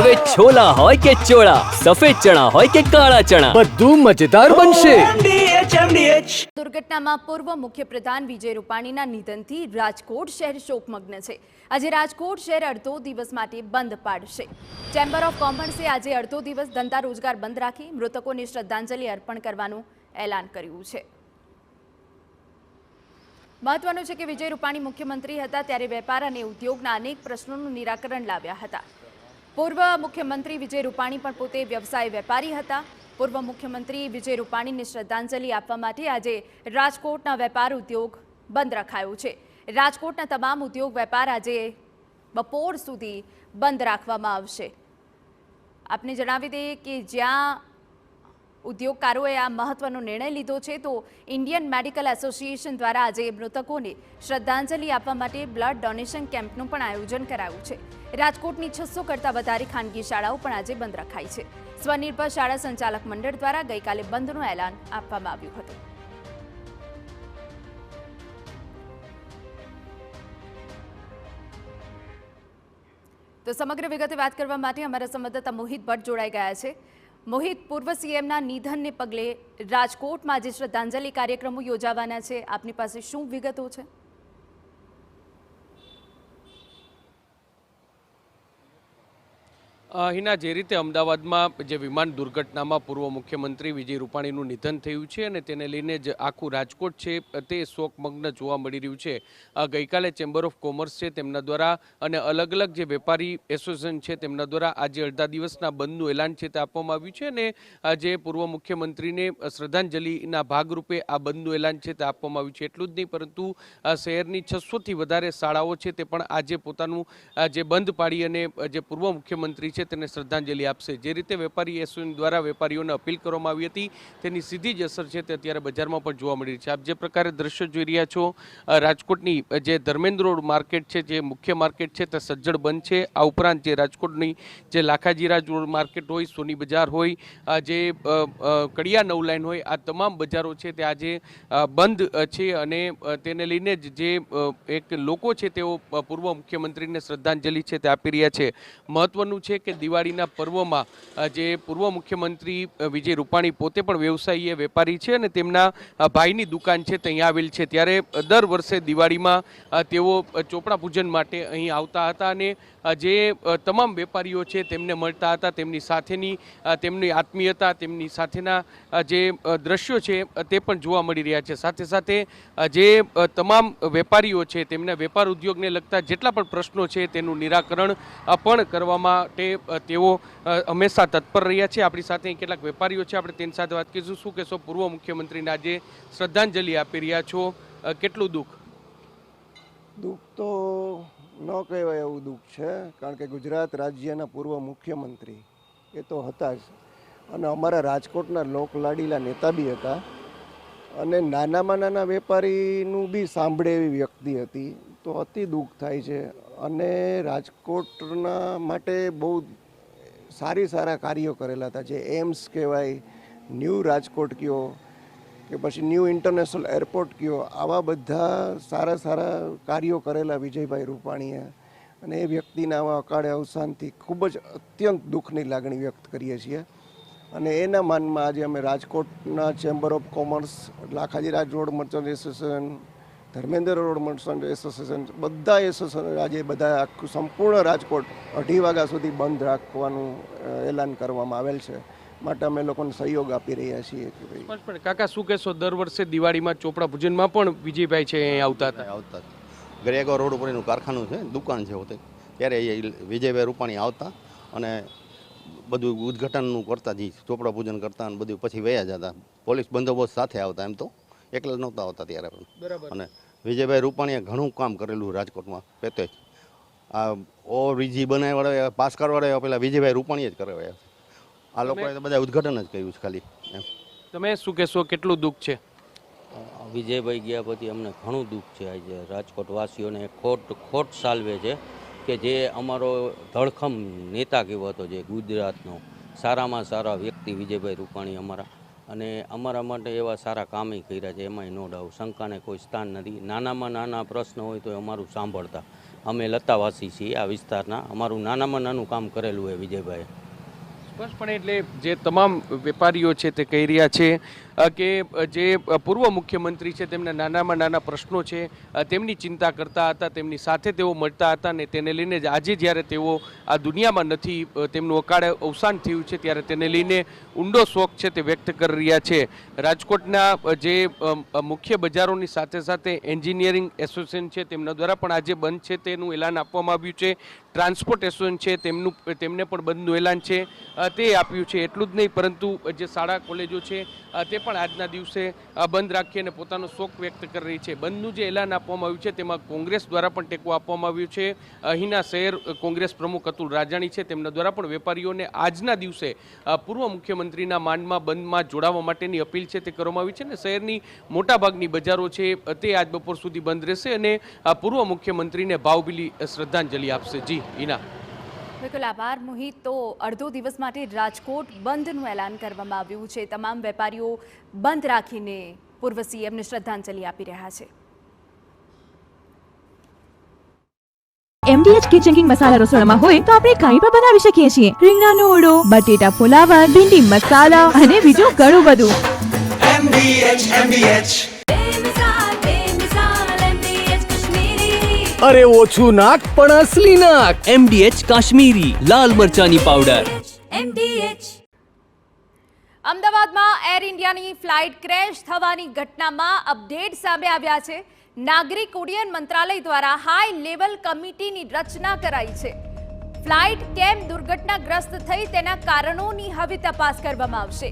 હવે છોલા હોય કે ચોળા, સફેદ ચણા હોય કે કાળા ચણા, બધું મજેદાર બનશે. દુર્ઘટનામાં પૂર્વ મુખ્યપ્રધાન વિજય રૂપાણીના નિધનથી રાજકોટ શહેર શોકમગ્ન છે. આજે રાજકોટ શહેર અડધો દિવસ માટે બંધ પાડશે. ચેમ્બર ઓફ કોમર્સે આજે અડધો દિવસ ધંધા રોજગાર બંધ રાખી મૃતકોને શ્રદ્ધાંજલિ અર્પણ કરવાનું એલાન કર્યું છે. મહત્વનું છે કે વિજય રૂપાણી મુખ્યમંત્રી હતા ત્યારે વેપાર અને ઉદ્યોગના અનેક પ્રશ્નોનું નિરાકરણ લાવ્યા હતા. પૂર્વ મુખ્યમંત્રી વિજય રૂપાણી પણ પોતે વ્યવસાય વેપારી હતા. પૂર્વ મુખ્યમંત્રી વિજય રૂપાણીને શ્રદ્ધાંજલિ આપવા માટે આજે રાજકોટના વેપાર ઉદ્યોગ બંધ રખાયો છે. રાજકોટના તમામ ઉદ્યોગ વેપાર આજે બપોર સુધી બંધ રાખવામાં આવશે. આપને જણાવી દઈએ કે જ્યાં ઉદ્યોગકારોએ આ મહત્વનો નિર્ણય લીધો છે તો ઇન્ડિયન મેડિકલ એસોસિએશન દ્વારા આજે મૃતકોને શ્રદ્ધાંજલિ આપવા માટે બ્લડ ડોનેશન કેમ્પનું પણ આયોજન કરાયું છે. રાજકોટની 600 કરતાં વધારે ખાનગી શાળાઓ પણ આજે બંધ રખાઈ છે. સ્વનિર્ભર શાળા સંચાલક મંડળ દ્વારા ગઈકાલે બંધનું એલાન આપવામાં આવ્યું હતું. તો સમગ્ર વિગતે વાત કરવા માટે અમારા સંવાદદાતા મોહિત ભટ્ટ જોડાઈ ગયા છે. મોહિત, પૂર્વ સીએમના નિધનને પગલે રાજકોટમાં આજે શ્રદ્ધાંજલિ કાર્યક્રમો યોજાવાના છે. આપની પાસે શું વિગતો છે? હિના, જે રીતે અમદાવાદમાં જે વિમાન દુર્ઘટનામાં પૂર્વ મુખ્યમંત્રી વિજય રૂપાણીનું નિધન થયું છે અને તેને લઈને જ આખું રાજકોટ છે તે શોકમગ્ન જોવા મળી રહ્યું છે. ગઈકાલે ચેમ્બર ઓફ કોમર્સ છે તેમના દ્વારા અને અલગ અલગ જે વેપારી એસોસિએશન છે તેમના દ્વારા આજે અડધા દિવસના બંધનું એલાન છે તે આપવામાં આવ્યું છે અને જે પૂર્વ મુખ્યમંત્રીને શ્રદ્ધાંજલિના ભાગરૂપે આ બંધનું એલાન છે તે આપવામાં આવ્યું છે. એટલું જ નહીં, પરંતુ શહેરની 600થી વધારે શાળાઓ છે તે પણ આજે પોતાનું જે બંધ પાડી અને જે પૂર્વ મુખ્યમંત્રી છે તેને શ્રદ્ધાંજલિ આપશે. જે રીતે વેપારી એસોસિએશન દ્વારા વેપારીઓને અપીલ કરવામાં આવી હતી તેની સીધી જ અસર છે તે અત્યારે બજારમાં પણ જોવા મળી રહી છે. આપ જે પ્રકારે દ્રશ્યો જોઈ રહ્યા છો, રાજકોટની જે ધર્મેન્દ્ર રોડ માર્કેટ છે, જે મુખ્ય માર્કેટ છે તે સજ્જડ બંધ છે. આ ઉપરાંત જે રાજકોટની જે લાખાજીરા રોડ માર્કેટ હોય, સોની બજાર હોય, જે કડિયા નવ લાઈન હોય, આ તમામ બજારો છે તે આજે બંધ છે અને તેને લઈને જ જે એક લોકો છે તેઓ પૂર્વ મુખ્યમંત્રીને શ્રદ્ધાંજલિ છે તે આપી રહ્યા છે. મહત્વનું છે કે દિવાળીના પર્વમાં જે પૂર્વ મુખ્યમંત્રી વિજય રૂપાણી પોતે પણ વ્યવસાયી વેપારી છે અને તેમના ભાઈની દુકાન છે તે અહીં આવેલ છે, ત્યારે દર વર્ષે દિવાળીમાં તેઓ ચોપડા પૂજન માટે અહીં આવતા હતા અને જે તમામ વેપારીઓ છે તેમને મળતા હતા. તેમની સાથેની તેમની આત્મીયતા, તેમની સાથેના જે દ્રશ્યો છે તે પણ જોવા મળી રહ્યા છે. સાથે સાથે જે તમામ વેપારીઓ છે તેમના વેપાર ઉદ્યોગને લગતા જેટલા પણ પ્રશ્નો છે તેનું નિરાકરણ પણ કરવા માટે તેઓ હંમેશા તત્પર રહ્યા છે. આપણી સાથે કેટલાક વેપારીઓ છે, આપણે તેની સાથે વાત કરીશું. શું કહેશો, પૂર્વ મુખ્યમંત્રીને આજે શ્રદ્ધાંજલિ આપી રહ્યા છો, કેટલું દુઃખ? દુઃખ તો ન કહેવાય એવું દુઃખ છે, કારણ કે ગુજરાત રાજ્યના પૂર્વ મુખ્યમંત્રી એ તો હતા જ અને અમારા રાજકોટના લોકલાડીલા નેતા બી હતા અને નાનામાં નાના વેપારીનું બી સાંભળે એવી વ્યક્તિ હતી. તો અતિ દુઃખ થાય છે અને રાજકોટના માટે બહુ સારા કાર્યો કરેલા હતા. જે એમ્સ કહેવાય, ન્યૂ રાજકોટ કયો કે પછી ન્યૂ ઇન્ટરનેશનલ એરપોર્ટ કયો, આવા બધા સારા કાર્યો કરેલા વિજયભાઈ રૂપાણીએ અને એ વ્યક્તિના આવા અકાળે અવસાનથી ખૂબ જ અત્યંત દુઃખની લાગણી વ્યક્ત કરીએ છીએ. અને એના માનમાં આજે અમે રાજકોટના chamber of commerce, Lakhajiraj road merchant association, Dharmendra road merchant association, બધા એસોસિએશન આજે બધા આખું સંપૂર્ણ રાજકોટ 2:30 વાગ્યા સુધી બંધ રાખવાનું એલાન કરવામાં આવેલ છે. માટે અમે લોકોને સહયોગ આપી રહ્યા છીએ. પણ કાકા, શું કહેશો, દર વર્ષે દિવાળીમાં ચોપડા પૂજનમાં પણ વિજયભાઈ છે અહીં આવતા ગરેગા રોડ ઉપર એનું કારખાનું છે, દુકાન છે હોતે, ત્યારે વિજયભાઈ રૂપાણી આવતા અને બધું ઉદ્ઘાટનનું કરતા, જે ચોપડા પૂજન કરતા અને બધું પછી વયા જતા. પોલીસ બંદોબસ્ત સાથે આવતા, એમ તો એકલા નહોતા આવતા ત્યારે પણ. અને વિજયભાઈ રૂપાણીએ ઘણું કામ કરેલું રાજકોટમાં. પેતે આ ઓવીજી બનાવવાળા, પાસ કરવાળા પેલા વિજયભાઈ રૂપાણીએ જ કરાવ્યા. આ લોકોએ બધા ઉદ્ઘાટન જ કર્યું છે ખાલી. એમ તમે શું કહેશો, કેટલું દુઃખ છે? વિજયભાઈ ગયા પછી અમને ઘણું દુઃખ છે. આજે રાજકોટ વાસીઓને ખોટ સાલવે છે કે જે અમારો ધડખમ નેતા કહેવાતો, જે ગુજરાતનો સારામાં સારા વ્યક્તિ વિજયભાઈ રૂપાણી અમારા, અને અમારા માટે એવા સારા કામે કર્યા છે, એમાંય નો ડાઉટ, શંકાને કોઈ સ્થાન નથી. નાનામાં નાના પ્રશ્ન હોય તો અમારું સાંભળતા, અમે લતાવાસી છીએ આ વિસ્તારના. અમારું નાનામાં નાનું કામ કરેલું છે વિજયભાઈ. સ્પષ્ટપણે એટલે જે તમામ વેપારીઓ છે તે કહી રહ્યા છે કે જે પૂર્વ મુખ્યમંત્રી છે તેમના નાનામાં નાના પ્રશ્નો છે તેમની ચિંતા કરતા હતા, તેમની સાથે તેઓ મળતા હતા અને તેને લઈને જ આજે જ્યારે તેઓ આ દુનિયામાં નથી, તેમનું અકાળે અવસાન થયું છે, ત્યારે તેને લઈને ઊંડો શોક છે તે વ્યક્ત કરી રહ્યા છે. રાજકોટના જે મુખ્ય બજારોની સાથે સાથે એન્જિનિયરિંગ એસોસિએશન છે તેમના દ્વારા પણ આજે બંધ છે તેનું એલાન આપવામાં આવ્યું છે. ટ્રાન્સપોર્ટ એસોસિએશન છે તેમને પણ બંધનું એલાન છે તે આપ્યું છે. એટલું જ નહીં પરંતુ જે શાળા કોલેજો છે તે પણ આજના દિવસે બંધ રાખી અને પોતાનો શોક વ્યક્ત કરી રહી છે. બંધનું જે એલાન આપવામાં આવ્યું છે તેમાં કોંગ્રેસ દ્વારા પણ ટેકો આપવામાં આવ્યો છે. અહીંના શહેર કોંગ્રેસ પ્રમુખ અતુલ રાજાણી છે તેમના દ્વારા પણ વેપારીઓને આજના દિવસે પૂર્વ મુખ્યમંત્રીના માંડમાં બંધમાં જોડાવા માટેની અપીલ છે તે કરવામાં આવી છે અને શહેરની મોટાભાગની બજારો છે તે આજ બપોર સુધી બંધ રહેશે અને પૂર્વ મુખ્યમંત્રીને ભાવભીની શ્રદ્ધાંજલિ આપશે. જી ઈના. બિલકુલ આભાર મોહિત. તો અડધો દિવસ માટે રાજકોટ બંધનું એલાન કરવામાં આવ્યું છે. તમામ વેપારીઓ બંધ રાખીને પૂર્વ સીએમને શ્રદ્ધાંજલિ આપી રહ્યા છે. MDH કિચન કિંગ મસાલા રસોડામાં હોય તો આપણે કાંઈ પણ બનાવી શકીએ છીએ. રીંગણાનો ઓળો, બટેટા ફુલાવર, ભીંડી મસાલા અને બીજું ઘણું બધું. અરે ઓછું નાક પણ અસલી નાક. MDH કાશ્મીરી લાલ મરચાની પાવડર. અમદાવાદમાં એર ઇન્ડિયાની ફ્લાઇટ ક્રેશ થવાની ઘટનામાં અપડેટ સામે આવ્યા છે. નાગરિક ઉડ્ડયન મંત્રાલય દ્વારા હાઈ લેવલ કમિટીની રચના કરાઈ છે. ફ્લાઇટ કેમ દુર્ઘટનાગ્રસ્ત થઈ તેના કારણોની હવે તપાસ કરવામાં આવશે.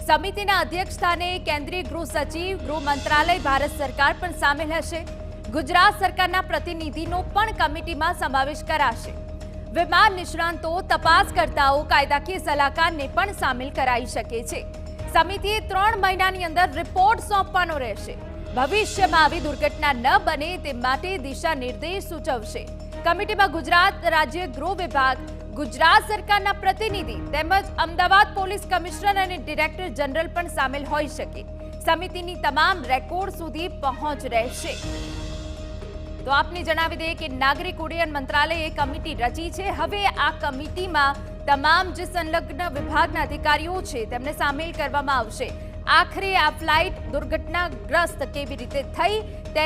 સમિતિના અધ્યક્ષ સ્થાને કેન્દ્રીય ગૃહ સચિવ, ગૃહ મંત્રાલય, ભારત સરકાર પણ સામેલ હશે. ગુજરાત સરકારના પ્રતિનિધિનો પણ કમિટીમાં સમાવેશ કરાશે. વિમાન નિષ્ણાંતો, તપાસકર્તાઓ, કાયદાકીય સલાહકારને પણ સામેલ કરાઈ શકે છે. સમિતિએ 3 મહિનાની અંદર રિપોર્ટ સોંપવાનો રહેશે. ભવિષ્યમાં આવી દુર્ઘટના ન બને તે માટે દિશા નિર્દેશ સૂચવશે. કમિટીમાં ગુજરાત રાજ્ય ગૃહ વિભાગ, ગુજરાત સરકારના પ્રતિનિધિ તેમજ અમદાવાદ પોલીસ કમિશનર અને ડિરેક્ટર જનરલ પણ સામેલ હોઈ શકે. સમિતિની તમામ રેકોર્ડ સુધી પહોંચ રહેશે. તો આપને જણાવી દઈએ કે નાગરિક ઉડ્ડયન મંત્રાલયે કમિટી રચી છે. હવે આ કમિટીમાં તમામ જે સંલગ્ન વિભાગના અધિકારીઓ છે તેમને સામેલ કરવામાં આવશે. આખરે આ ફ્લાઇટ દુર્ઘટનાગ્રસ્ત કેવી રીતે થઈ